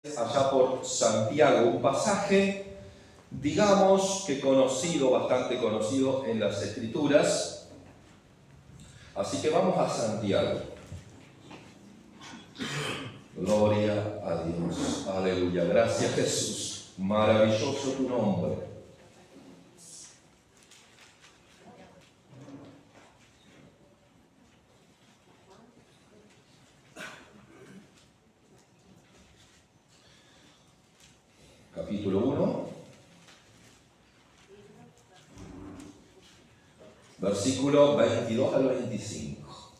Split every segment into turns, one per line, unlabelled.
allá por Santiago, un pasaje, digamos que conocido, bastante conocido en las Escrituras. Así que vamos a Santiago. Gloria a Dios. Aleluya. Gracias, Jesús. Maravilloso tu nombre. Capítulo 1, versículo 22 al 25.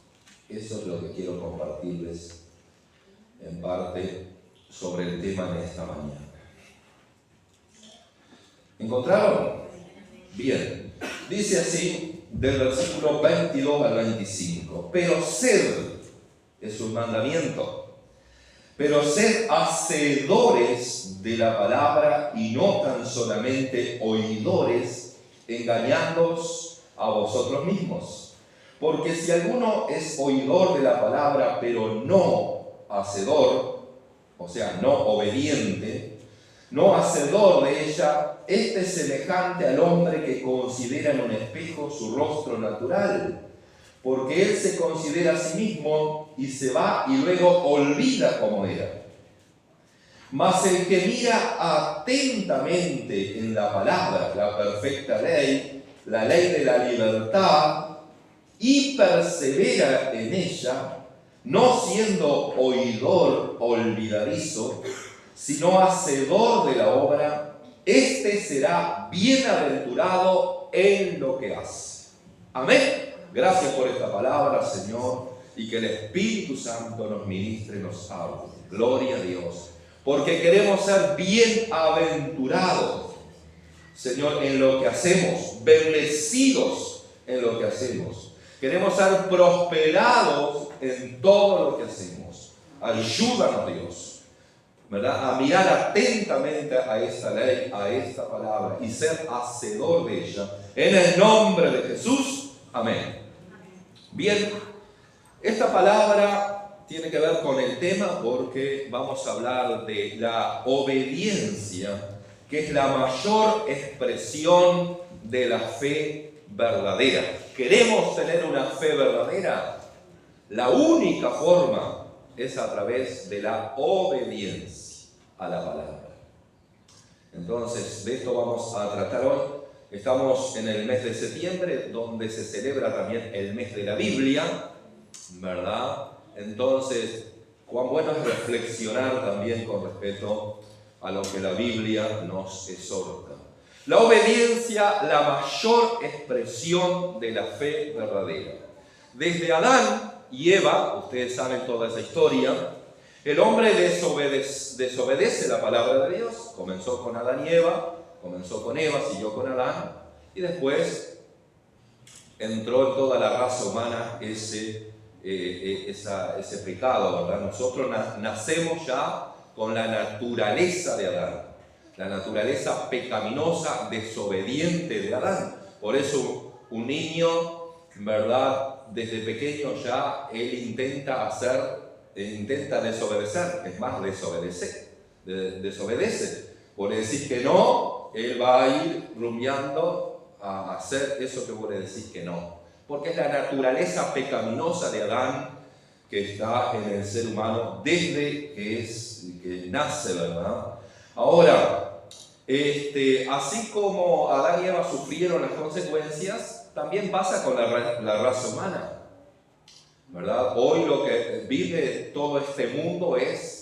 Eso es lo que quiero compartirles en parte sobre el tema de esta mañana. ¿Encontraron? Bien. Dice así, del versículo 22 al 25. Pero sed, es un mandamiento. Pero sed hacedores de la palabra y no tan solamente oidores, engañándoos a vosotros mismos. Porque si alguno es oidor de la palabra, pero no hacedor, o sea, no obediente, no hacedor de ella, este es semejante al hombre que considera en un espejo su rostro natural. Porque él se considera a sí mismo y se va y luego olvida cómo era. Mas el que mira atentamente en la palabra, la perfecta ley, la ley de la libertad, y persevera en ella, no siendo oidor olvidadizo, sino hacedor de la obra, este será bienaventurado en lo que hace. Amén. Gracias por esta palabra, Señor, y que el Espíritu Santo nos ministre y nos hable. Gloria a Dios. Porque queremos ser bienaventurados, Señor, en lo que hacemos, bendecidos en lo que hacemos. Queremos ser prosperados en todo lo que hacemos. Ayúdanos, Dios, ¿verdad?, a mirar atentamente a esta ley, a esta palabra, y ser hacedor de ella. En el nombre de Jesús. Amén. Bien, esta palabra tiene que ver con el tema porque vamos a hablar de la obediencia, que es la mayor expresión de la fe verdadera. ¿Queremos tener una fe verdadera? La única forma es a través de la obediencia a la palabra. Entonces, de esto vamos a tratar hoy. Estamos en el mes de septiembre, donde se celebra también el mes de la Biblia, ¿verdad? Entonces, cuán bueno es reflexionar también con respecto a lo que la Biblia nos exhorta. La obediencia, la mayor expresión de la fe verdadera. Desde Adán y Eva, ustedes saben toda esa historia, el hombre desobedece la palabra de Dios. Comenzó con Adán y Eva, comenzó con Eva, siguió con Adán, y después entró en toda la raza humana ese pecado, ¿verdad? Nosotros nacemos ya con la naturaleza de Adán, la naturaleza pecaminosa, desobediente de Adán. Por eso un niño, ¿verdad?, desde pequeño ya él intenta desobedecer, es más, desobedece. Por decir que no, él va a ir rumiando a hacer eso que vos le decís que no. Porque es la naturaleza pecaminosa de Adán que está en el ser humano desde que nace, ¿verdad? Ahora, así como Adán y Eva sufrieron las consecuencias, también pasa con la raza humana, ¿verdad? Hoy lo que vive todo este mundo es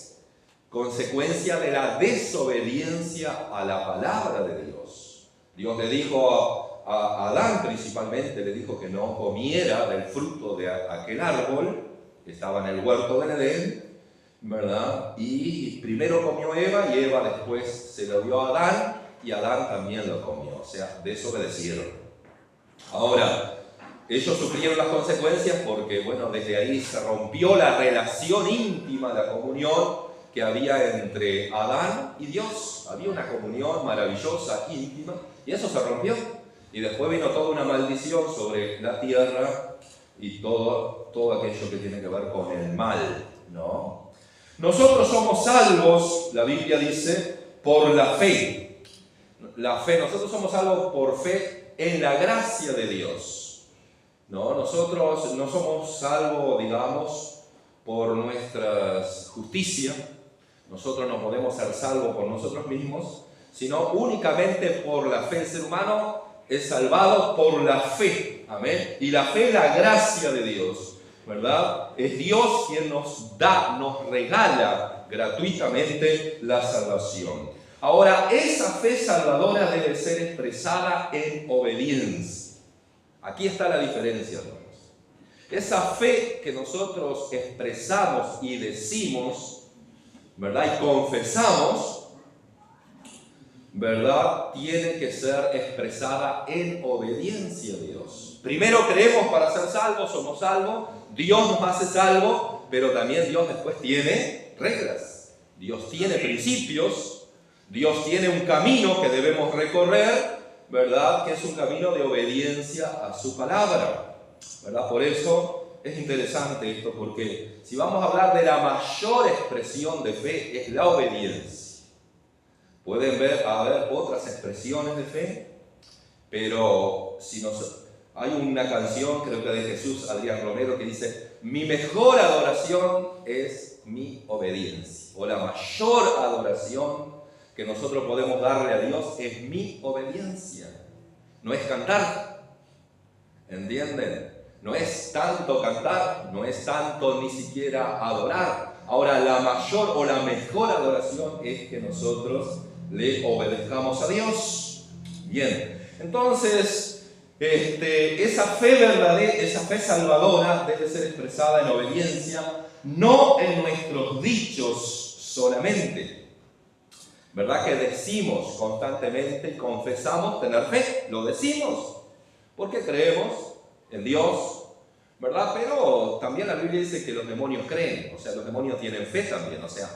consecuencia de la desobediencia a la palabra de Dios. Dios le dijo a Adán principalmente, le dijo que no comiera del fruto de aquel árbol que estaba en el huerto del Edén, ¿verdad? Y primero comió Eva y Eva después se lo dio a Adán y Adán también lo comió, o sea, desobedecieron. Ahora, ellos sufrieron las consecuencias porque, bueno, desde ahí se rompió la relación íntima, la comunión que había entre Adán y Dios. Había una comunión maravillosa, íntima, y eso se rompió. Y después vino toda una maldición sobre la tierra y todo aquello que tiene que ver con el mal, ¿no? Nosotros somos salvos, la Biblia dice, por la fe. La fe, nosotros somos salvos por fe en la gracia de Dios. No, nosotros no somos salvos, digamos, por nuestra justicia. Nosotros no podemos ser salvos por nosotros mismos, sino únicamente por la fe. El ser humano es salvado por la fe. Amén. Y la fe es la gracia de Dios, ¿verdad? Es Dios quien nos da, nos regala gratuitamente la salvación. Ahora, esa fe salvadora debe ser expresada en obediencia. Aquí está la diferencia, hermanos. Esa fe que nosotros expresamos y decimos, ¿verdad? Y confesamos, ¿verdad? Tiene que ser expresada en obediencia a Dios. Primero creemos para ser salvos, somos salvos, Dios nos hace salvos, pero también Dios después tiene reglas. Dios tiene principios, Dios tiene un camino que debemos recorrer, ¿verdad? Que es un camino de obediencia a su palabra, ¿verdad? Por eso es interesante esto, porque si vamos a hablar de la mayor expresión de fe, es la obediencia. Pueden haber otras expresiones de fe, pero hay una canción, creo que de Jesús Adrián Romero, que dice: mi mejor adoración es mi obediencia, o la mayor adoración que nosotros podemos darle a Dios es mi obediencia. No es cantar, ¿entienden? No es tanto cantar, no es tanto ni siquiera adorar. Ahora, la mayor o la mejor adoración es que nosotros le obedezcamos a Dios. Bien, entonces, esa fe verdadera, esa fe salvadora debe ser expresada en obediencia, no en nuestros dichos solamente. ¿Verdad que decimos constantemente y confesamos tener fe? Lo decimos porque creemos en Dios, ¿verdad? Pero también la Biblia dice que los demonios creen, o sea, los demonios tienen fe también, o sea,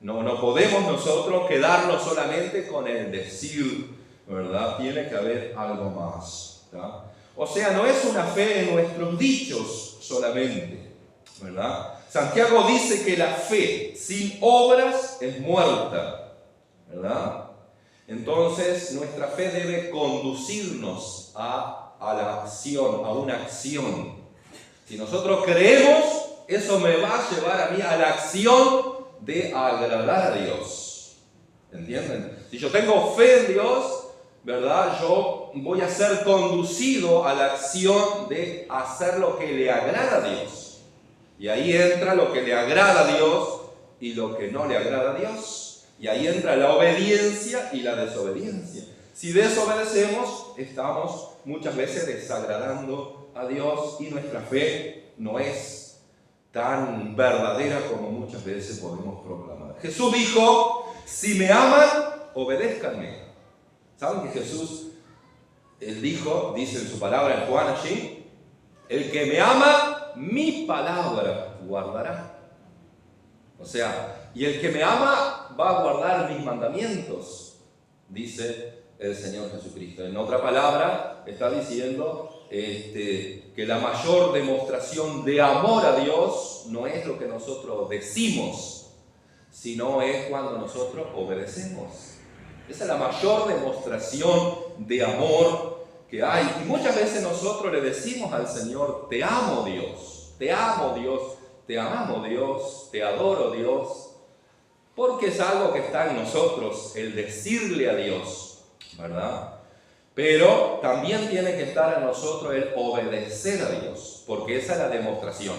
no podemos nosotros quedarnos solamente con el decir, ¿verdad? Tiene que haber algo más, ¿verdad? O sea, no es una fe en nuestros dichos solamente, ¿verdad? Santiago dice que la fe sin obras es muerta, ¿verdad? Entonces, nuestra fe debe conducirnos a la acción, a una acción. Si nosotros creemos, eso me va a llevar a mí a la acción de agradar a Dios. ¿Entienden? Si yo tengo fe en Dios, ¿verdad? Yo voy a ser conducido a la acción de hacer lo que le agrada a Dios. Y ahí entra lo que le agrada a Dios y lo que no le agrada a Dios. Y ahí entra la obediencia y la desobediencia. Si desobedecemos, estamos muchas veces desagradando a Dios y nuestra fe no es tan verdadera como muchas veces podemos proclamar. Jesús dijo: si me aman, obedézcanme. ¿Saben que Jesús, él dijo, dice en su palabra en Juan allí, el que me ama, mi palabra guardará? O sea, y el que me ama va a guardar mis mandamientos, dice el Señor Jesucristo. En otra palabra, está diciendo que la mayor demostración de amor a Dios no es lo que nosotros decimos, sino es cuando nosotros obedecemos. Esa es la mayor demostración de amor que hay. Y muchas veces nosotros le decimos al Señor: te amo, Dios, te amo, Dios, te amamos, Dios, te adoro, Dios, porque es algo que está en nosotros, el decirle a Dios, ¿verdad? Pero también tiene que estar en nosotros el obedecer a Dios, porque esa es la demostración,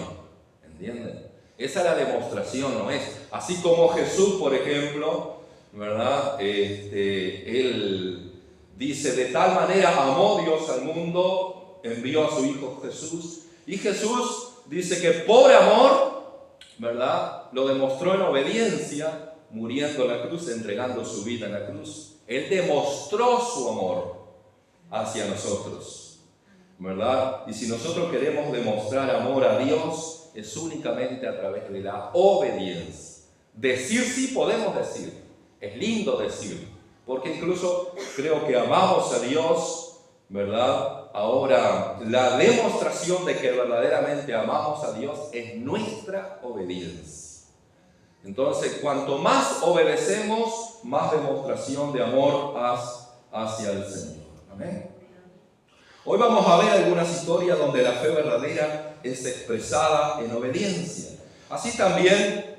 ¿entienden? Esa es la demostración, ¿no es? Así como Jesús, por ejemplo, ¿verdad? Él dice: de tal manera amó Dios al mundo, envió a su Hijo Jesús, y Jesús dice que por amor, ¿verdad?, lo demostró en obediencia, muriendo en la cruz, entregando su vida en la cruz. Él demostró su amor hacia nosotros, ¿verdad? Y si nosotros queremos demostrar amor a Dios, es únicamente a través de la obediencia. Decir sí podemos decir, es lindo decir, porque incluso creo que amamos a Dios, ¿verdad? Ahora, la demostración de que verdaderamente amamos a Dios es nuestra obediencia. Entonces, cuanto más obedecemos, más demostración de amor hacia el Señor. Amén. Hoy vamos a ver algunas historias donde la fe verdadera es expresada en obediencia. Así también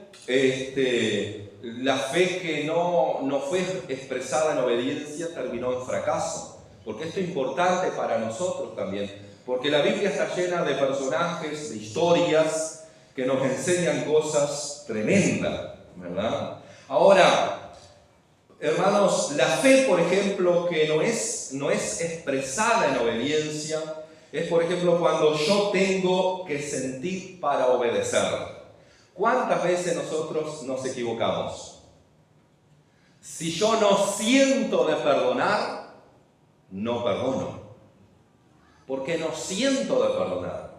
la fe que no fue expresada en obediencia terminó en fracaso. Porque esto es importante para nosotros también. Porque la Biblia está llena de personajes, de historias que nos enseñan cosas tremendas, ¿verdad? Ahora, hermanos, la fe, por ejemplo, que no es expresada en obediencia, es, por ejemplo, cuando yo tengo que sentir para obedecer. ¿Cuántas veces nosotros nos equivocamos? Si yo no siento de perdonar, no perdono. Porque no siento de perdonar.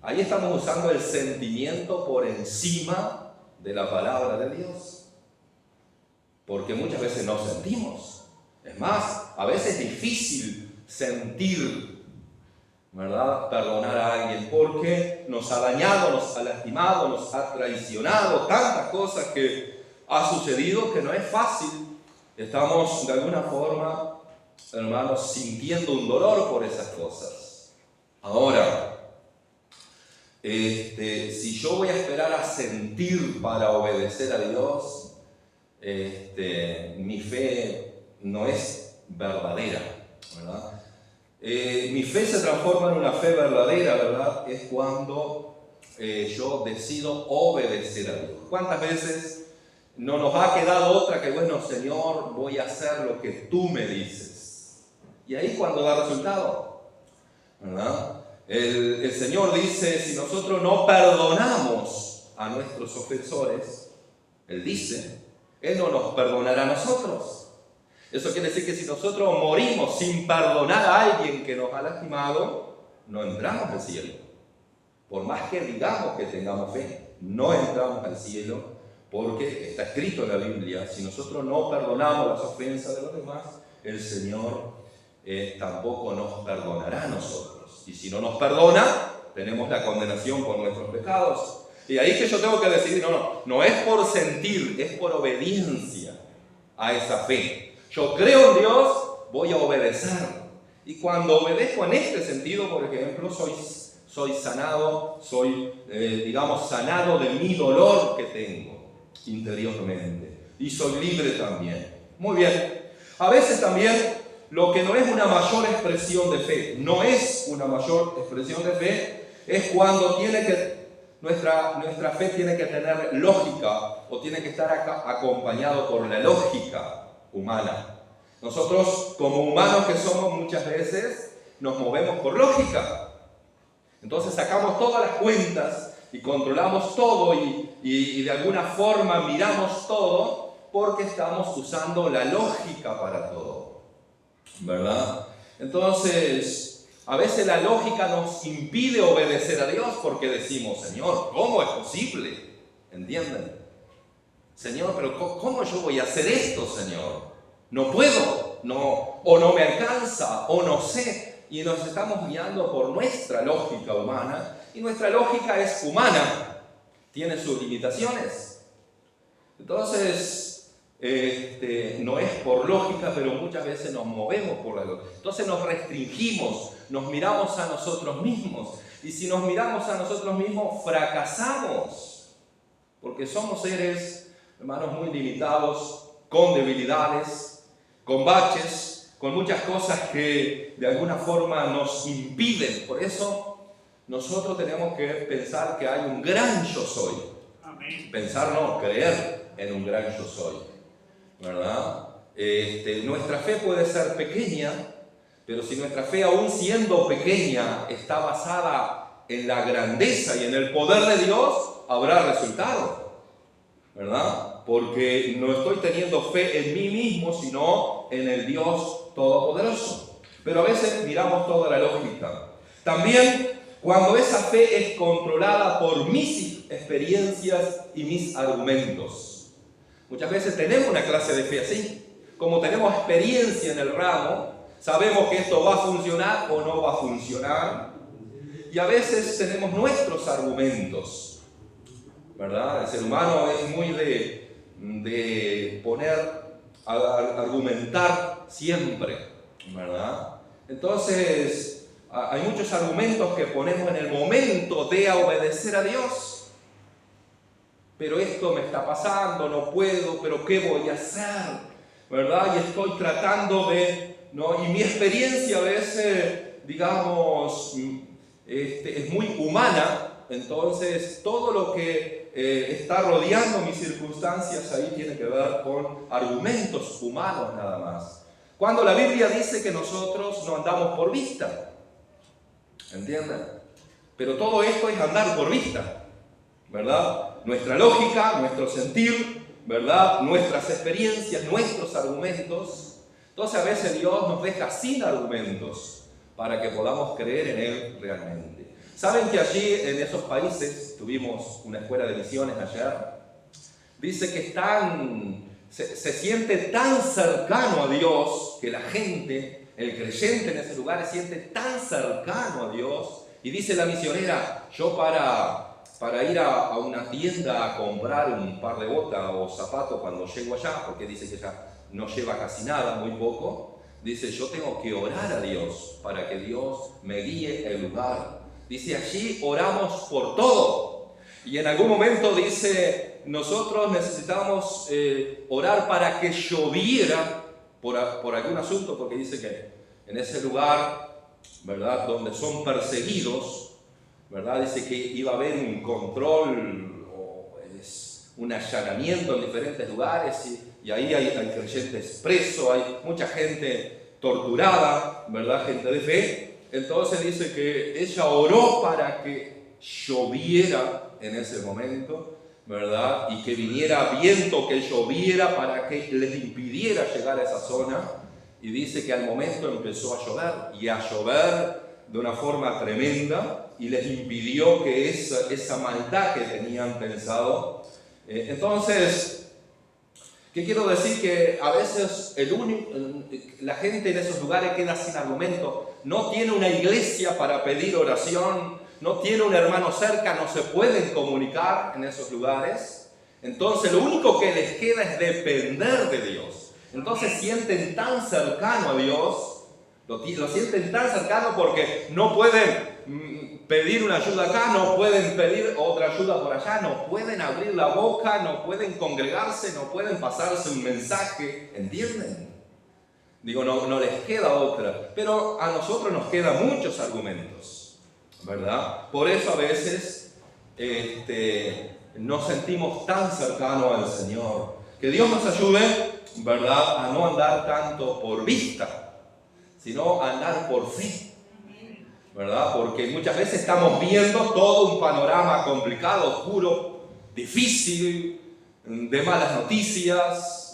Ahí estamos usando el sentimiento por encima de la palabra de Dios. Porque muchas veces no sentimos. Es más, a veces es difícil sentir, ¿verdad? Perdonar a alguien porque nos ha dañado, nos ha lastimado, nos ha traicionado, tantas cosas que ha sucedido que no es fácil. Estamos de alguna forma, hermanos, sintiendo un dolor por esas cosas. Ahora, si yo voy a esperar a sentir para obedecer a Dios, mi fe no es verdadera, ¿verdad? Mi fe se transforma en una fe verdadera, ¿verdad? Es cuando yo decido obedecer a Dios. ¿Cuántas veces no nos ha quedado otra que, bueno, Señor, voy a hacer lo que tú me dices? Y ahí cuando da resultado, ¿verdad? El Señor dice, si nosotros no perdonamos a nuestros ofensores, Él dice, Él no nos perdonará a nosotros. Eso quiere decir que si nosotros morimos sin perdonar a alguien que nos ha lastimado, no entramos al cielo. Por más que digamos que tengamos fe, no entramos al cielo, porque está escrito en la Biblia, si nosotros no perdonamos las ofensas de los demás, el Señor tampoco nos perdonará a nosotros. Y si no nos perdona, tenemos la condenación por nuestros pecados. Y ahí que yo tengo que decidir, no es por sentir, es por obediencia a esa fe. Yo creo en Dios, voy a obedecer. Y cuando obedezco en este sentido, por ejemplo, soy sanado, sanado de mi dolor que tengo interiormente. Y soy libre también. Muy bien. A veces también lo que no es una mayor expresión de fe, es cuando nuestra fe tiene que tener lógica o tiene que estar acompañado por la lógica humana. Nosotros, como humanos que somos, muchas veces nos movemos por lógica. Entonces sacamos todas las cuentas y controlamos todo y de alguna forma miramos todo porque estamos usando la lógica para todo, ¿verdad? Entonces, a veces la lógica nos impide obedecer a Dios porque decimos, Señor, ¿cómo es posible? ¿Entienden? Señor, pero ¿cómo yo voy a hacer esto, Señor? No puedo, o no me alcanza, o no sé. Y nos estamos guiando por nuestra lógica humana, y nuestra lógica es humana, tiene sus limitaciones. Entonces, no es por lógica, pero muchas veces nos movemos por la lógica. Entonces nos restringimos, nos miramos a nosotros mismos. Y si nos miramos a nosotros mismos, fracasamos. Porque somos seres, hermanos, muy limitados, con debilidades, con baches, con muchas cosas que de alguna forma nos impiden. Por eso nosotros tenemos que pensar que hay un gran yo soy. Amén. Pensar no, creer en un gran yo soy, ¿verdad? Nuestra fe puede ser pequeña, pero si nuestra fe, aún siendo pequeña, está basada en la grandeza y en el poder de Dios, habrá resultado, ¿verdad? Porque no estoy teniendo fe en mí mismo, sino en el Dios Todopoderoso. Pero a veces miramos toda la lógica. También cuando esa fe es controlada por mis experiencias y mis argumentos. Muchas veces tenemos una clase de fe así. Como tenemos experiencia en el ramo, sabemos que esto va a funcionar o no va a funcionar. Y a veces tenemos nuestros argumentos. ¿verdad? El ser humano es muy de argumentar siempre, ¿verdad? Entonces, hay muchos argumentos que ponemos en el momento de obedecer a Dios. Pero esto me está pasando, no puedo, pero ¿qué voy a hacer? ¿Verdad? Y estoy tratando ¿no? Y mi experiencia a veces, digamos, es muy humana. Entonces, todo lo que está rodeando mis circunstancias ahí tiene que ver con argumentos humanos nada más. Cuando la Biblia dice que nosotros no andamos por vista, ¿entienden? Pero todo esto es andar por vista, ¿verdad? Nuestra lógica, nuestro sentir, ¿verdad? Nuestras experiencias, nuestros argumentos. Entonces a veces Dios nos deja sin argumentos para que podamos creer en Él realmente. ¿Saben que allí en esos países, tuvimos una escuela de misiones ayer, dice que se siente tan cercano a Dios que la gente, el creyente en ese lugar, se siente tan cercano a Dios, y dice la misionera, yo para ir a una tienda a comprar un par de botas o zapatos cuando llego allá, porque dice que ya no lleva casi nada, muy poco, dice, yo tengo que orar a Dios para que Dios me guíe el lugar. Dice, allí oramos por todo. Y en algún momento dice, nosotros necesitamos orar para que lloviera por algún asunto, porque dice que en ese lugar, ¿verdad?, donde son perseguidos, ¿verdad? Dice que iba a haber un control o un allanamiento en diferentes lugares y ahí hay creyentes presos, hay mucha gente torturada, ¿verdad? Gente de fe. Entonces dice que ella oró para que lloviera en ese momento, ¿verdad? Y que viniera viento, que lloviera para que les impidiera llegar a esa zona. Y dice que al momento empezó a llover, y a llover de una forma tremenda, y les impidió que esa maldad que tenían pensado. Entonces, ¿qué quiero decir? Que a veces la gente en esos lugares queda sin argumento, no tiene una iglesia para pedir oración, no tiene un hermano cerca, no se pueden comunicar en esos lugares. Entonces lo único que les queda es depender de Dios. Entonces sienten tan cercano a Dios, lo sienten tan cercano porque no pueden pedir una ayuda acá, no pueden pedir otra ayuda por allá, no pueden abrir la boca, no pueden congregarse, no pueden pasarse un mensaje, ¿entienden? Digo, no les queda otra, pero a nosotros nos quedan muchos argumentos, ¿verdad? Por eso a veces nos sentimos tan cercanos al Señor. Que Dios nos ayude, ¿verdad?, a no andar tanto por vista, sino a andar por fe, ¿verdad? Porque muchas veces estamos viendo todo un panorama complicado, oscuro, difícil, de malas noticias.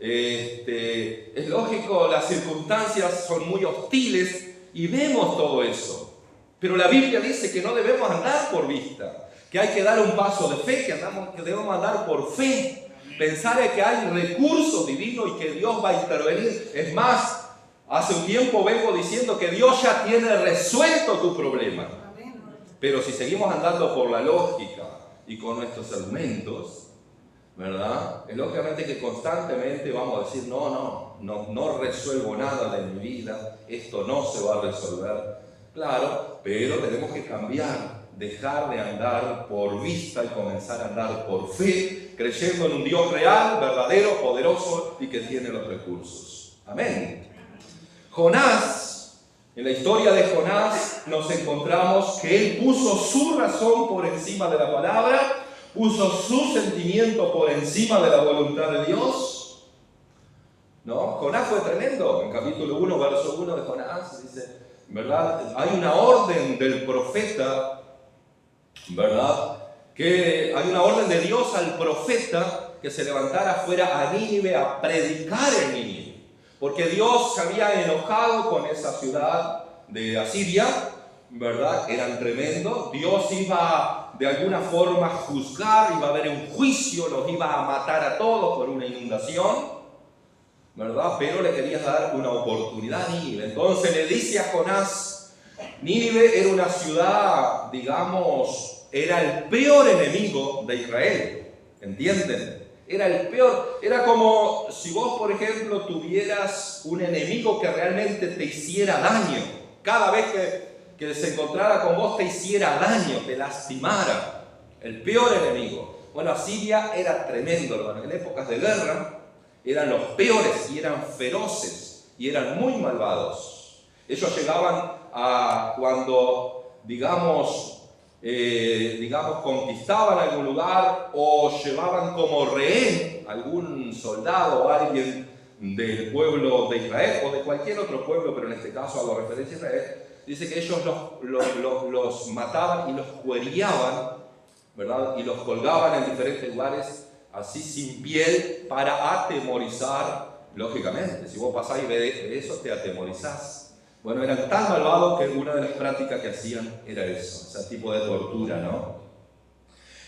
Es lógico, las circunstancias son muy hostiles y vemos todo eso. Pero la Biblia dice que no debemos andar por vista, que hay que dar un paso de fe, que debemos andar por fe. Pensar en que hay recursos divinos y que Dios va a intervenir. Es más, hace un tiempo vengo diciendo que Dios ya tiene resuelto tu problema. Pero si seguimos andando por la lógica y con nuestros argumentos, ¿verdad? Es lógicamente que constantemente vamos a decir, no resuelvo nada de mi vida, esto no se va a resolver. Claro, pero tenemos que cambiar, dejar de andar por vista y comenzar a andar por fe, creyendo en un Dios real, verdadero, poderoso y que tiene los recursos. Amén. Jonás, en la historia de Jonás nos encontramos que él puso su razón por encima de la palabra, puso su sentimiento por encima de la voluntad de Dios. ¿No? Jonás fue tremendo. En capítulo 1, verso 1 de Jonás dice, ¿verdad? Hay una orden del profeta, ¿verdad? Que hay una orden de Dios al profeta que se levantara fuera a Nínive a predicar en Nínive. Porque Dios se había enojado con esa ciudad de Asiria, ¿verdad? Eran tremendos. Dios iba de alguna forma a juzgar, iba a haber un juicio, los iba a matar a todos por una inundación, ¿verdad? Pero le quería dar una oportunidad a Nínive. Entonces le dice a Jonás, Nínive era una ciudad, digamos, era el peor enemigo de Israel. ¿Entienden? Era el peor. Era como si vos, por ejemplo, tuvieras un enemigo que realmente te hiciera daño. Cada vez que se encontrara con vos te hiciera daño, te lastimara. El peor enemigo. Bueno, Asiria era tremendo, hermano. En épocas de guerra eran los peores y eran feroces y eran muy malvados. Ellos llegaban a cuando, digamos, conquistaban algún lugar o llevaban como rehén algún soldado o alguien del pueblo de Israel o de cualquier otro pueblo, pero en este caso hago referencia a Israel. Dice que ellos los mataban y los cueriaban, ¿verdad? Y los colgaban en diferentes lugares, así sin piel, para atemorizar, lógicamente. Si vos pasás y ves eso, te atemorizás. Bueno, eran tan malvados que una de las prácticas que hacían era eso, ese tipo de tortura, ¿no?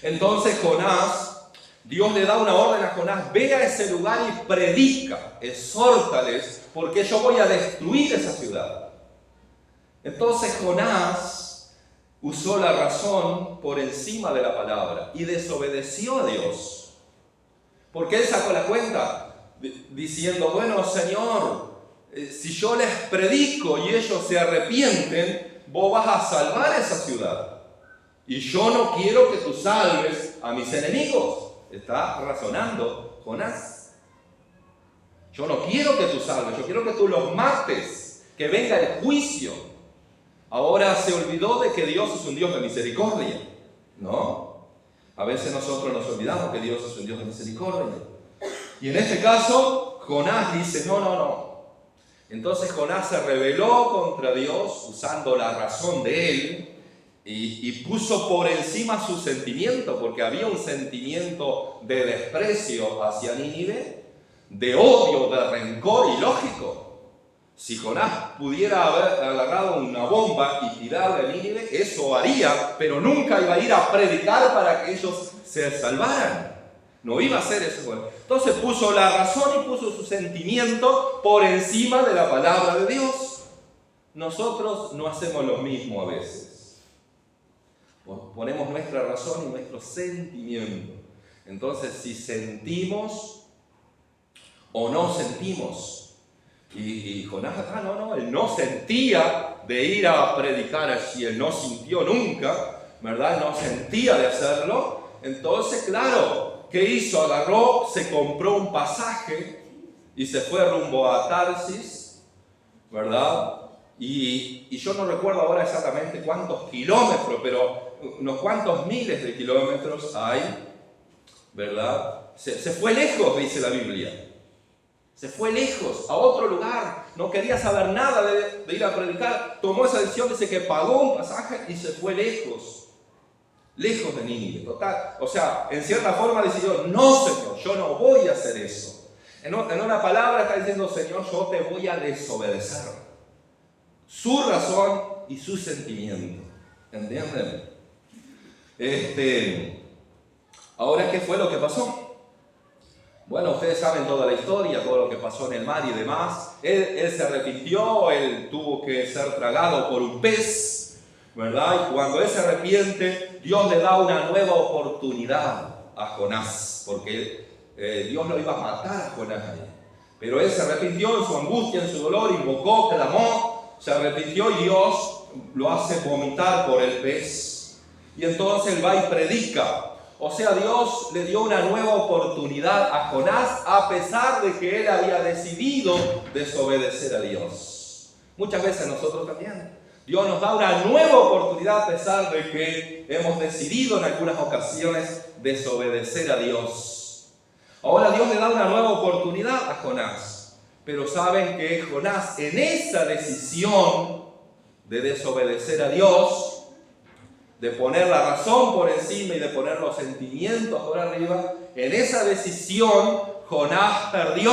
Entonces Jonás, Dios le da una orden a Jonás: ve a ese lugar y predica, exhórtales, porque yo voy a destruir esa ciudad. Entonces Jonás usó la razón por encima de la palabra y desobedeció a Dios. Porque él sacó la cuenta diciendo: bueno, Señor, si yo les predico y ellos se arrepienten, vos vas a salvar esa ciudad. Y yo no quiero que tú salves a mis enemigos. Está razonando Jonás. Yo no quiero que tú salves, yo quiero que tú los mates, que venga el juicio. Ahora se olvidó de que Dios es un Dios de misericordia, ¿no? A veces nosotros nos olvidamos que Dios es un Dios de misericordia. Y en este caso, Jonás dice: no. Entonces Jonás se rebeló contra Dios usando la razón de él y puso por encima su sentimiento, porque había un sentimiento de desprecio hacia Nínive, de odio, de rencor ilógico. Si Jonás pudiera haber agarrado una bomba y tirarla a Nínive, eso haría, pero nunca iba a ir a predicar para que ellos se salvaran. No iba a hacer eso. Entonces puso la razón y puso su sentimiento por encima de la palabra de Dios. Nosotros no hacemos lo mismo a veces. Ponemos nuestra razón y nuestro sentimiento. Entonces, si sentimos o no sentimos. Y Jonás acá él no sentía de ir a predicar allí, él no sintió nunca, ¿verdad? No sentía de hacerlo. Entonces, claro, ¿qué hizo? Agarró, se compró un pasaje y se fue rumbo a Tarsis, ¿verdad? Y yo no recuerdo ahora exactamente cuántos kilómetros, pero unos cuantos miles de kilómetros hay, ¿verdad? Se fue lejos, dice la Biblia. Se fue lejos, a otro lugar. No quería saber nada de ir a predicar. Tomó esa decisión, dice que pagó un pasaje y se fue lejos. Lejos de Nínive, total. O sea, en cierta forma decidió: no, Señor, yo no voy a hacer eso. En una palabra está diciendo: Señor, yo te voy a desobedecer. Su razón y su sentimiento. ¿Entienden? Ahora, ¿qué fue lo que pasó? Bueno, ustedes saben toda la historia, todo lo que pasó en el mar y demás. Él se arrepintió, él tuvo que ser tragado por un pez, ¿verdad? Y cuando él se arrepiente, Dios le da una nueva oportunidad a Jonás, porque Dios lo iba a matar a Jonás. Pero él se arrepintió en su angustia, en su dolor, invocó, clamó, se arrepintió y Dios lo hace vomitar por el pez. Y entonces él va y predica. O sea, Dios le dio una nueva oportunidad a Jonás a pesar de que él había decidido desobedecer a Dios. Muchas veces nosotros también. Dios nos da una nueva oportunidad a pesar de que hemos decidido en algunas ocasiones desobedecer a Dios. Ahora Dios le da una nueva oportunidad a Jonás. Pero saben que Jonás, en esa decisión de desobedecer a Dios, de poner la razón por encima y de poner los sentimientos por arriba, en esa decisión Jonás perdió.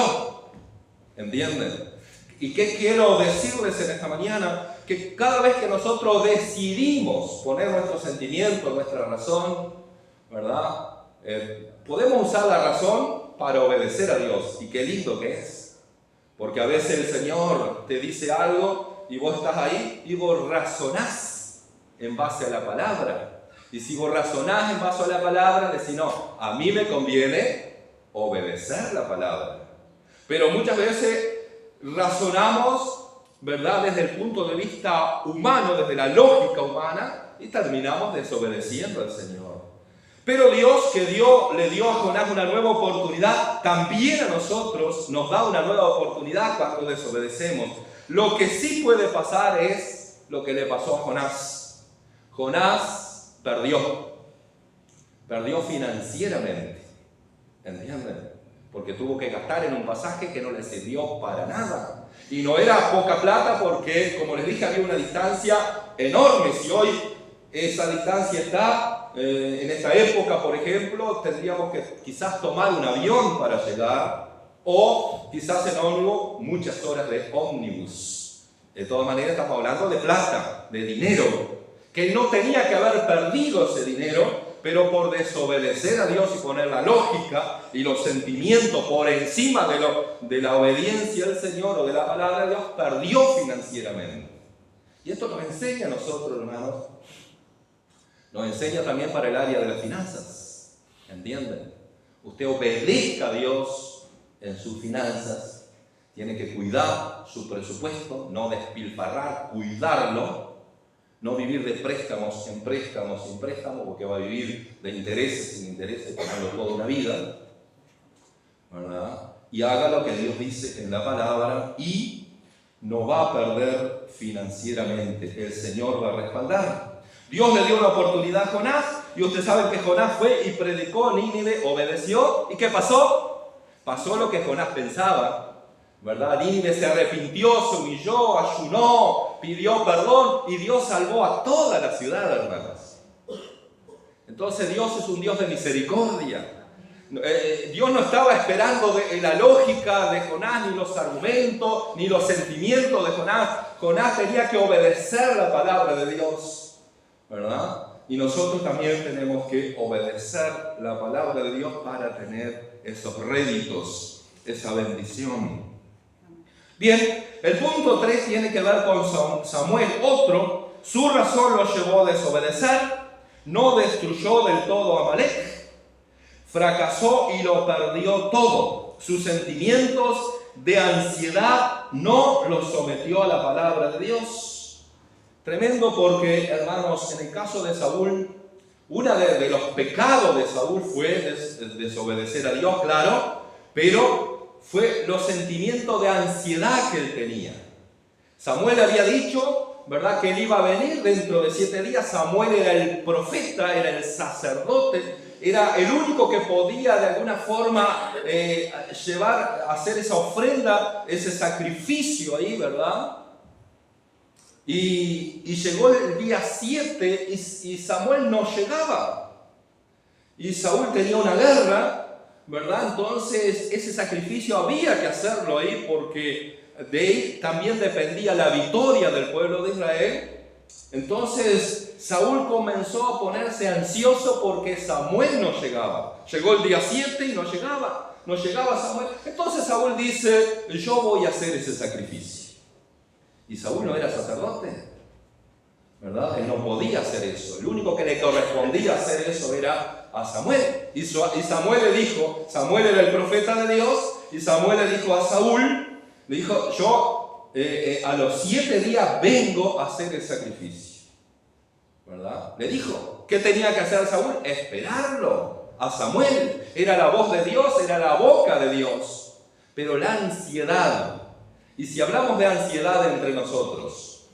¿Entienden? ¿Y qué quiero decirles en esta mañana? Que cada vez que nosotros decidimos poner nuestros sentimientos, nuestra razón, ¿verdad? Podemos usar la razón para obedecer a Dios. Y qué lindo que es. Porque a veces el Señor te dice algo y vos estás ahí y vos razonás en base a la palabra. Y si vos razonás en base a la palabra, decís, no, a mí me conviene obedecer la palabra. Pero muchas veces razonamos, ¿verdad?, desde el punto de vista humano, desde la lógica humana, y terminamos desobedeciendo al Señor. Pero Dios, que le dio a Jonás una nueva oportunidad, también a nosotros nos da una nueva oportunidad cuando desobedecemos. Lo que sí puede pasar es lo que le pasó a Jonás. Jonás perdió financieramente, ¿entienden? Porque tuvo que gastar en un pasaje que no le sirvió para nada. Y no era poca plata porque, como les dije, había una distancia enorme. Si hoy esa distancia está, en esta época, por ejemplo, tendríamos que quizás tomar un avión para llegar, o quizás en ómnibus, muchas horas de ómnibus. De todas maneras, estamos hablando de plata, de dinero, que no tenía que haber perdido ese dinero, pero por desobedecer a Dios y poner la lógica y los sentimientos por encima de la obediencia al Señor o de la palabra de Dios, perdió financieramente. Y esto nos enseña a nosotros, hermanos, nos enseña también para el área de las finanzas. ¿Entienden? Usted obedezca a Dios en sus finanzas, tiene que cuidar su presupuesto, no despilfarrar, cuidarlo. No vivir de préstamos en préstamos sin préstamos, porque va a vivir de intereses sin intereses, pagando toda una vida, ¿verdad? Y haga lo que Dios dice en la palabra y no va a perder financieramente. El Señor va a respaldar. Dios le dio una oportunidad a Jonás, y usted sabe que Jonás fue y predicó en Nínive, obedeció. ¿Y qué pasó? Pasó lo que Jonás pensaba, ¿verdad? Nínive se arrepintió, se humilló, ayunó, pidió perdón y Dios salvó a toda la ciudad, hermanas. Entonces Dios es un Dios de misericordia. Dios no estaba esperando la lógica de Jonás, ni los argumentos, ni los sentimientos de Jonás. Jonás tenía que obedecer la palabra de Dios, ¿verdad? Y nosotros también tenemos que obedecer la palabra de Dios para tener esos réditos, esa bendición. Bien, el punto 3 tiene que ver con Samuel. Otro, su razón lo llevó a desobedecer, no destruyó del todo a Amalek, fracasó y lo perdió todo. Sus sentimientos de ansiedad no los sometió a la palabra de Dios. Tremendo, porque, hermanos, en el caso de Saúl, uno de los pecados de Saúl fue desobedecer a Dios, claro, pero fue los sentimientos de ansiedad que él tenía. Samuel había dicho, ¿verdad?, que él iba a venir dentro de 7 días. Samuel era el profeta, era el sacerdote, era el único que podía de alguna forma hacer esa ofrenda, ese sacrificio ahí, ¿verdad? Y llegó el día 7 y Samuel no llegaba. Y Saúl tenía una guerra, ¿verdad? Entonces ese sacrificio había que hacerlo ahí, porque de él también dependía la victoria del pueblo de Israel. Entonces Saúl comenzó a ponerse ansioso porque Samuel no llegaba. Llegó el día 7 y no llegaba Samuel. Entonces Saúl dice, yo voy a hacer ese sacrificio. Y Saúl no era sacerdote, ¿verdad? Él no podía hacer eso. El único que le correspondía hacer eso era a Samuel. Y Samuel le dijo, Samuel era el profeta de Dios, y Samuel le dijo a Saúl, le dijo, yo a los 7 días vengo a hacer el sacrificio, ¿verdad? Le dijo, ¿qué tenía que hacer Saúl? Esperarlo a Samuel. Era la voz de Dios, era la boca de Dios. Pero la ansiedad, y si hablamos de ansiedad entre nosotros,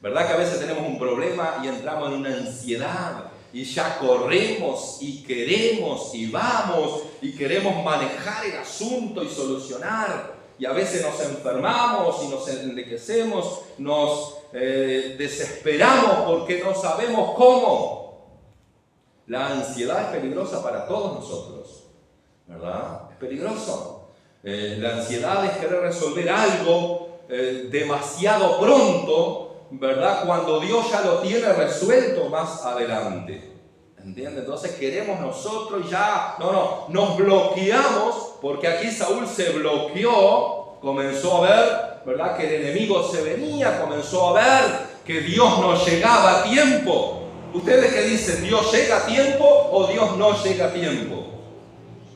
¿verdad que a veces tenemos un problema y entramos en una ansiedad? Y ya corremos y queremos y vamos y queremos manejar el asunto y solucionar. Y a veces nos enfermamos y nos enriquecemos, nos desesperamos porque no sabemos cómo. La ansiedad es peligrosa para todos nosotros, ¿verdad? Es peligroso. La ansiedad es querer resolver algo demasiado pronto, ¿verdad? Cuando Dios ya lo tiene resuelto más adelante. ¿Entiendes? Entonces queremos nosotros ya, nos bloqueamos, porque aquí Saúl se bloqueó, comenzó a ver, ¿verdad?, que el enemigo se venía, comenzó a ver que Dios no llegaba a tiempo. ¿Ustedes qué dicen? ¿Dios llega a tiempo o Dios no llega a tiempo?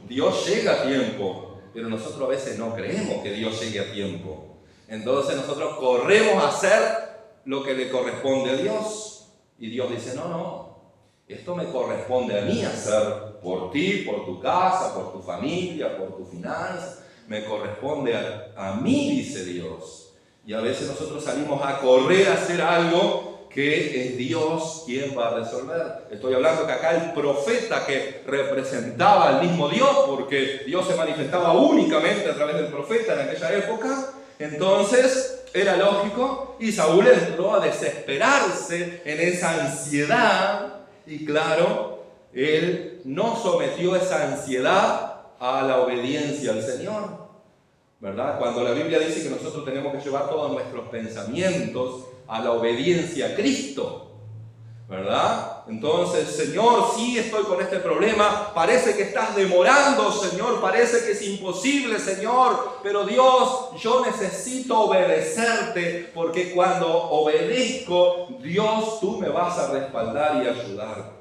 Dios llega a tiempo, pero nosotros a veces no creemos que Dios llegue a tiempo. Entonces nosotros corremos a hacer lo que le corresponde a Dios. Y Dios dice, no, esto me corresponde a mí hacer por ti, por tu casa, por tu familia, por tu finanza. Me corresponde a mí, dice Dios. Y a veces nosotros salimos a correr a hacer algo que es Dios quien va a resolver. Estoy hablando que acá el profeta que representaba al mismo Dios, porque Dios se manifestaba únicamente a través del profeta en aquella época, entonces era lógico, y Saúl entró a desesperarse en esa ansiedad, y claro, él no sometió esa ansiedad a la obediencia al Señor, ¿verdad? Cuando la Biblia dice que nosotros tenemos que llevar todos nuestros pensamientos a la obediencia a Cristo, ¿verdad? Entonces, Señor, sí estoy con este problema, parece que estás demorando, Señor, parece que es imposible, Señor, pero Dios, yo necesito obedecerte, porque cuando obedezco, Dios, tú me vas a respaldar y ayudar.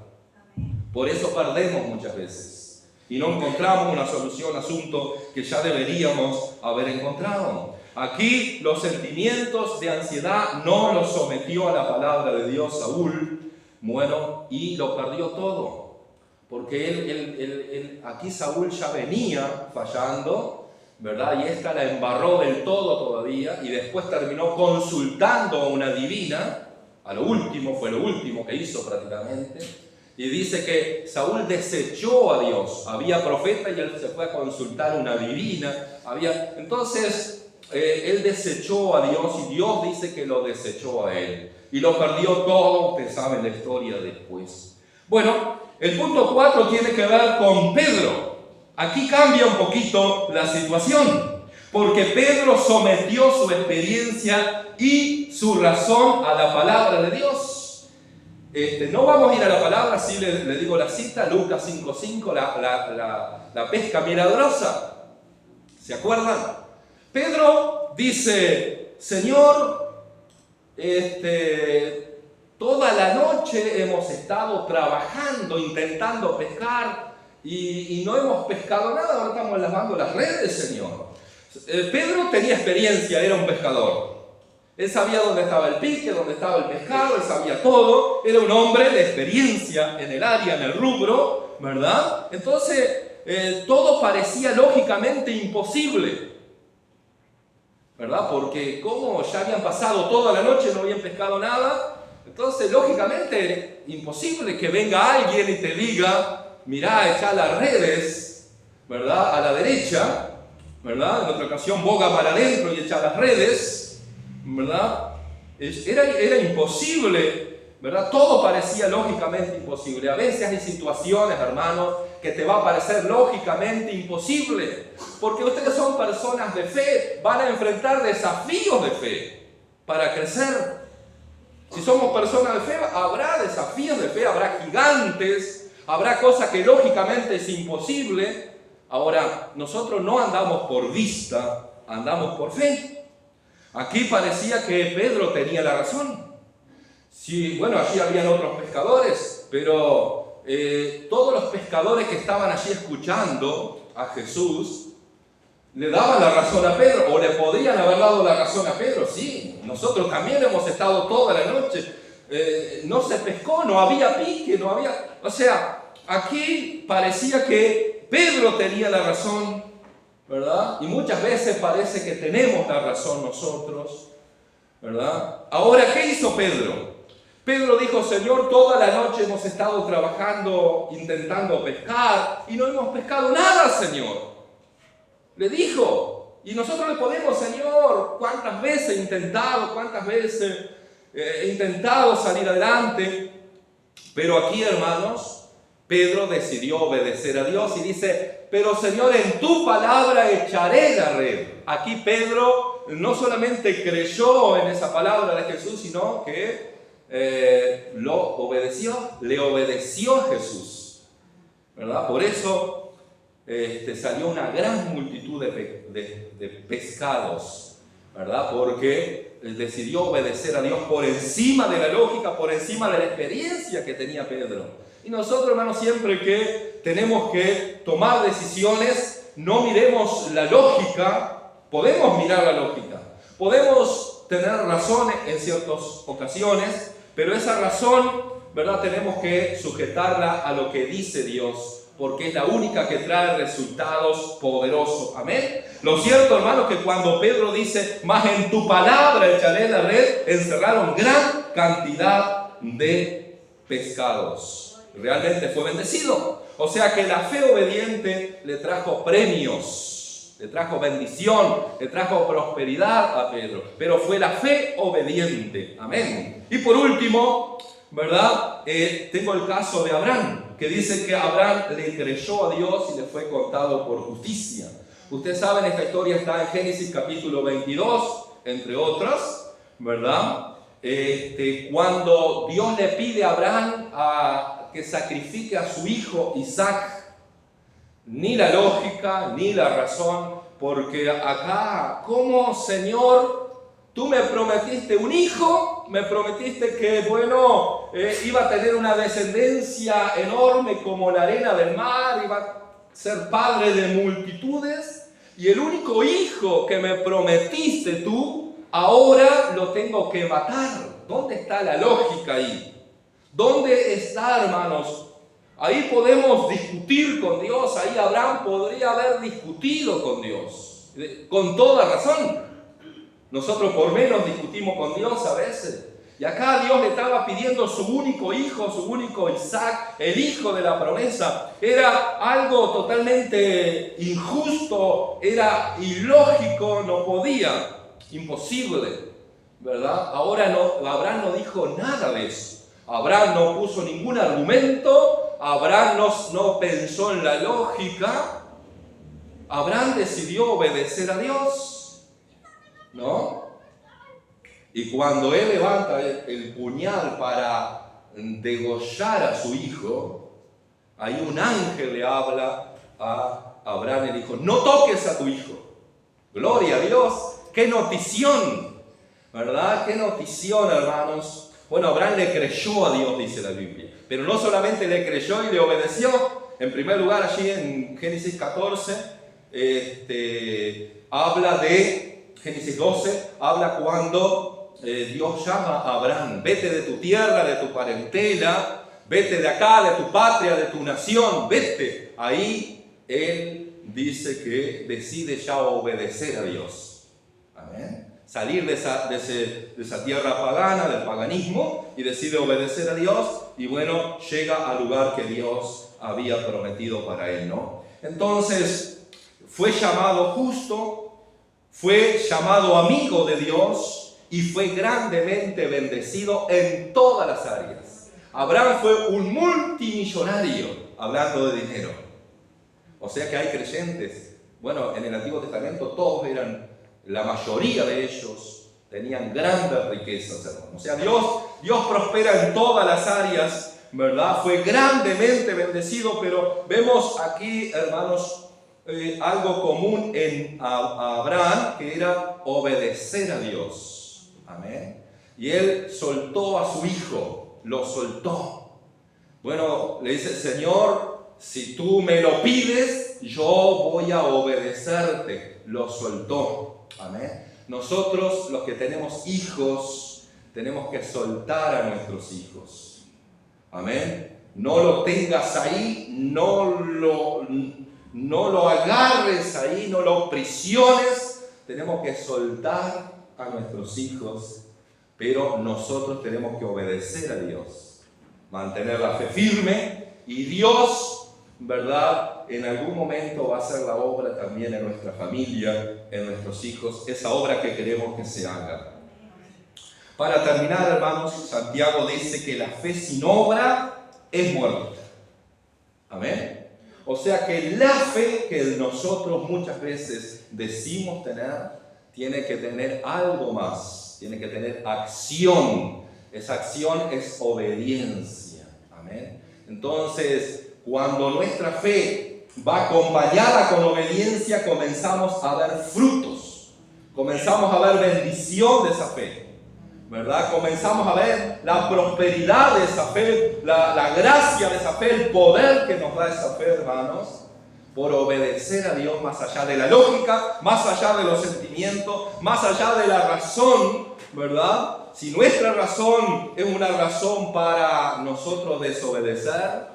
Por eso perdemos muchas veces y no encontramos una solución al asunto que ya deberíamos haber encontrado. Aquí los sentimientos de ansiedad no los sometió a la palabra de Dios Saúl, bueno, y lo perdió todo. Porque aquí Saúl ya venía fallando, ¿verdad? Y esta la embarró del todo todavía, y después terminó consultando a una divina, a lo último, fue lo último que hizo prácticamente, y dice que Saúl desechó a Dios. Había profeta y él se fue a consultar a una divina, entonces él desechó a Dios y Dios dice que lo desechó a él. Y lo perdió todo, ustedes saben la historia después. Bueno, el punto 4 tiene que ver con Pedro. Aquí cambia un poquito la situación, porque Pedro sometió su experiencia y su razón a la palabra de Dios. No vamos a ir a la palabra, sí le digo la cita, Lucas 5:5, la pesca milagrosa. ¿Se acuerdan? Pedro dice, Señor, toda la noche hemos estado trabajando, intentando pescar y no hemos pescado nada, ahora estamos lavando las redes, Señor. Pedro tenía experiencia, era un pescador. Él sabía dónde estaba el pique, dónde estaba el pescado, él sabía todo. Era un hombre de experiencia en el área, en el rubro, ¿verdad? Entonces, todo parecía lógicamente imposible, ¿verdad? Porque como ya habían pasado toda la noche, no habían pescado nada, entonces lógicamente imposible que venga alguien y te diga, mirá, echá las redes, ¿verdad? A la derecha, ¿verdad? En otra ocasión boga para adentro y echa las redes, ¿verdad? Era imposible, ¿verdad? Todo parecía lógicamente imposible. A veces hay situaciones, hermanos, que te va a parecer lógicamente imposible, porque ustedes son personas de fe, van a enfrentar desafíos de fe para crecer. Si somos personas de fe, habrá desafíos de fe, habrá gigantes, habrá cosas que lógicamente es imposible. Ahora, nosotros no andamos por vista, andamos por fe. Aquí parecía que Pedro tenía la razón. Sí, bueno, allí habían otros pescadores, pero todos los pescadores que estaban allí escuchando a Jesús le daban la razón a Pedro, o le podrían haber dado la razón a Pedro. Sí, nosotros también hemos estado toda la noche, no se pescó, no había pique, no había... O sea, aquí parecía que Pedro tenía la razón, ¿verdad? Y muchas veces parece que tenemos la razón nosotros, ¿verdad? Ahora, ¿qué hizo Pedro? Pedro dijo, Señor, toda la noche hemos estado trabajando, intentando pescar, y no hemos pescado nada, Señor. Le dijo, y nosotros le podemos, Señor, cuántas veces he intentado, salir adelante. Pero aquí, hermanos, Pedro decidió obedecer a Dios y dice, pero Señor, en tu palabra echaré la red. Aquí Pedro no solamente creyó en esa palabra de Jesús, sino que lo obedeció, le obedeció a Jesús, ¿verdad? Por eso salió una gran multitud de pescados, ¿verdad? Porque decidió obedecer a Dios por encima de la lógica, por encima de la experiencia que tenía Pedro. Y nosotros, hermanos, siempre que tenemos que tomar decisiones, no miremos la lógica. Podemos mirar la lógica, podemos tener razón en ciertas ocasiones, pero esa razón, ¿verdad?, tenemos que sujetarla a lo que dice Dios, porque es la única que trae resultados poderosos. Amén. Lo cierto, hermanos, que cuando Pedro dice, más en tu palabra echaré la red, encerraron gran cantidad de pescados. Realmente fue bendecido. O sea que la fe obediente le trajo premios, le trajo bendición, le trajo prosperidad a Pedro. Pero fue la fe obediente. Amén. Y por último, ¿verdad? Tengo el caso de Abraham, que dice que Abraham le creyó a Dios y le fue contado por justicia. Ustedes saben, esta historia está en Génesis capítulo 22, entre otras, ¿verdad? Cuando Dios le pide a Abraham que sacrifique a su hijo Isaac, ni la lógica, ni la razón, porque acá, ¿cómo, Señor? Tú me prometiste un hijo, me prometiste que, iba a tener una descendencia enorme como la arena del mar, iba a ser padre de multitudes, y el único hijo que me prometiste tú, ahora lo tengo que matar. ¿Dónde está la lógica ahí? ¿Dónde está, hermanos? Ahí podemos discutir con Dios, ahí Abraham podría haber discutido con Dios, con toda razón. Nosotros por menos discutimos con Dios a veces. Y acá Dios le estaba pidiendo su único hijo, su único Isaac, el hijo de la promesa. Era algo totalmente injusto, era ilógico, no podía, imposible, ¿verdad? Ahora Abraham no dijo nada de eso. Abraham no puso ningún argumento, Abraham no pensó en la lógica. Abraham decidió obedecer a Dios, ¿no? Y cuando él levanta el puñal para degollar a su hijo, ahí un ángel le habla a Abraham y le dijo, no toques a tu hijo. Gloria a Dios, qué notición, ¿verdad? Qué notición, hermanos. Bueno, Abraham le creyó a Dios, dice la Biblia, pero no solamente le creyó y le obedeció. En primer lugar, allí en Génesis 14, habla de Génesis 12, habla cuando Dios llama a Abraham, vete de tu tierra, de tu parentela, vete de acá, de tu patria, de tu nación, vete. Ahí él dice que decide ya obedecer a Dios. Amén. Salir de esa tierra pagana, del paganismo, y decide obedecer a Dios, y bueno, llega al lugar que Dios había prometido para él, ¿no? Entonces, fue llamado justo, fue llamado amigo de Dios, y fue grandemente bendecido en todas las áreas. Abraham fue un multimillonario, hablando de dinero. O sea que hay creyentes. Bueno, en el Antiguo Testamento todos la mayoría de ellos tenían grandes riquezas, hermanos. O sea, Dios prospera en todas las áreas, ¿verdad? Fue grandemente bendecido, pero vemos aquí, hermanos, algo común en Abraham, que era obedecer a Dios. Amén. Y él soltó a su hijo, lo soltó. Bueno, le dice, Señor, si tú me lo pides, yo voy a obedecerte. Lo soltó. Amén. Nosotros, los que tenemos hijos, tenemos que soltar a nuestros hijos. Amén. No lo tengas ahí, no lo agarres ahí, no lo prisiones. Tenemos que soltar a nuestros hijos, pero nosotros tenemos que obedecer a Dios, mantener la fe firme, y Dios, ¿verdad?, en algún momento va a hacer la obra también en nuestra familia, en nuestros hijos, esa obra que queremos que se haga. Para terminar, hermanos, Santiago dice que la fe sin obra es muerta. Amén. O sea que la fe que nosotros muchas veces decimos tener, tiene que tener algo más, tiene que tener acción. Esa acción es obediencia. Amén. Entonces, cuando nuestra fe va acompañada con obediencia, comenzamos a ver frutos. Comenzamos a ver bendición de esa fe, ¿verdad? Comenzamos a ver la prosperidad de esa fe, la gracia de esa fe, el poder que nos da esa fe, hermanos, por obedecer a Dios más allá de la lógica, más allá de los sentimientos, más allá de la razón, ¿verdad? Si nuestra razón es una razón para nosotros desobedecer,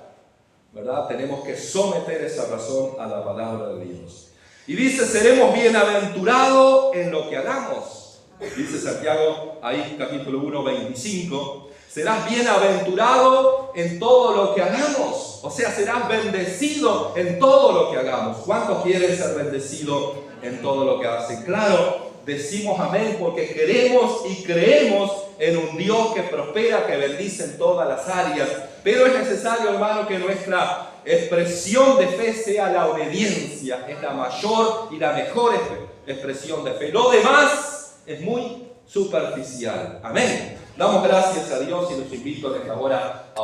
¿verdad? Tenemos que someter esa razón a la palabra de Dios. Y dice, seremos bienaventurados en lo que hagamos. Dice Santiago, ahí capítulo 1, 25, serás bienaventurado en todo lo que hagamos. O sea, serás bendecido en todo lo que hagamos. ¿Cuántos quieren ser bendecidos en todo lo que hacen? Claro, decimos amén porque queremos y creemos en un Dios que prospera, que bendice en todas las áreas. Pero es necesario, hermano, que nuestra expresión de fe sea la obediencia. Es la mayor y la mejor expresión de fe. Lo demás es muy superficial. Amén. Damos gracias a Dios y los invito a que ahora